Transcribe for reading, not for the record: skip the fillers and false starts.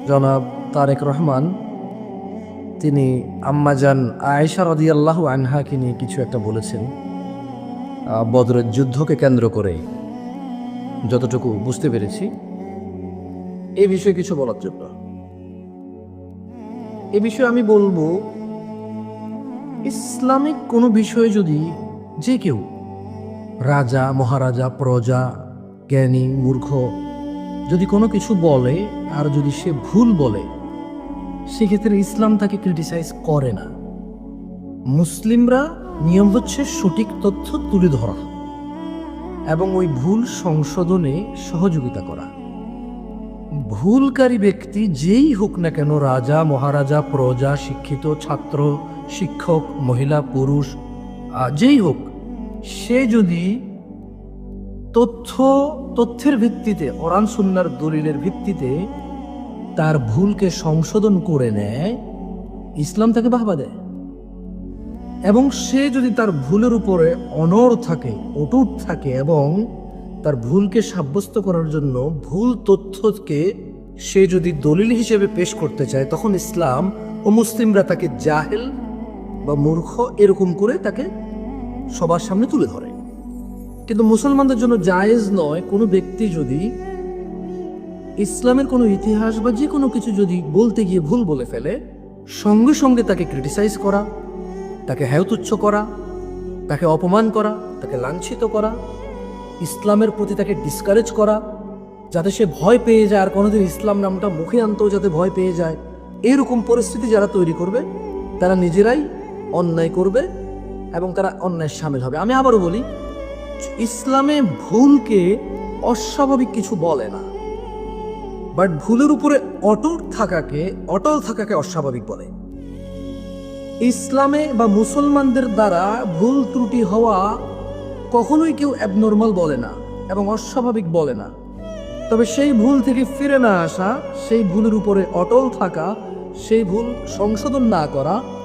জনাব তারেক রহমান তিনি আম্মাজান আয়েশা রাদিয়াল্লাহু আনহাকে নিয়ে কিছু একটা বলেছেন বদরের যুদ্ধকে কেন্দ্র করে। যতটুকু বুঝতে পেরেছি এই বিষয়ে কিছু বলার জন্য, এ বিষয়ে আমি বলবো, ইসলামিক কোনো বিষয়ে যদি যে কেউ, রাজা মহারাজা প্রজা জ্ঞানী মূর্খ, যদি কোনো কিছু বলে আর যদি সে ভুল বলে, সেক্ষেত্রে ইসলাম তাকে ক্রিটিসাইজ করে না। মুসলিমরা নিয়ম হচ্ছে সঠিক তথ্য তুলে ধরা এবং ওই ভুল সংশোধনে সহযোগিতা করা। ভুলকারী ব্যক্তি যেই হোক না কেন, রাজা মহারাজা প্রজা শিক্ষিত ছাত্র শিক্ষক মহিলা পুরুষ যেই হোক, সে যদি তথ্যের ভিত্তিতে কোরআন সুন্নাহর দলিলের ভিত্তিতে তার ভুলকে সংশোধন করে নেয়, ইসলাম তাকে বাহবা দেয়। এবং সে যদি তার ভুলের উপরে অনড় থাকে, অটুট থাকে এবং তার ভুলকে সাব্যস্ত করার জন্য ভুল তথ্যকে সে যদি দলিল হিসেবে পেশ করতে চায়, তখন ইসলাম ও মুসলিমরা তাকে জাহেল বা মূর্খ এরকম করে তাকে সবার সামনে তুলে ধরে। কিন্তু মুসলমানদের জন্য জায়েজ নয় কোনো ব্যক্তি যদি ইসলামের কোনো ইতিহাস বা যে কোনো কিছু যদি বলতে গিয়ে ভুল বলে ফেলে, সঙ্গে সঙ্গে তাকে ক্রিটিসাইজ করা, তাকে হেয়তুচ্ছ করা, তাকে অপমান করা, তাকে লাঞ্ছিত করা, ইসলামের প্রতি তাকে ডিসকারেজ করা, যাতে সে ভয় পেয়ে যায় আর কোনোদিন ইসলাম নামটা মুখে আনতেও যাতে ভয় পেয়ে যায়। এরকম পরিস্থিতি যারা তৈরি করবে তারা নিজেরাই অন্যায় করবে এবং তারা অন্যায় সামিল হবে। আমি আবারও বলি, ইসলামে ভুলকে অস্বাভাবিক কিছু বলে না, বাট ভুলের উপরে অটল থাকাকে অস্বাভাবিক বলে। ইসলামে বা মুসলমানদের দ্বারা ভুল ত্রুটি হওয়া কখনোই কেউ অ্যাবনর্মাল বলে না এবং অস্বাভাবিক বলে না। তবে সেই ভুল থেকে ফিরে না আসা, সেই ভুলের উপরে অটল থাকা, সেই ভুল সংশোধন না করা,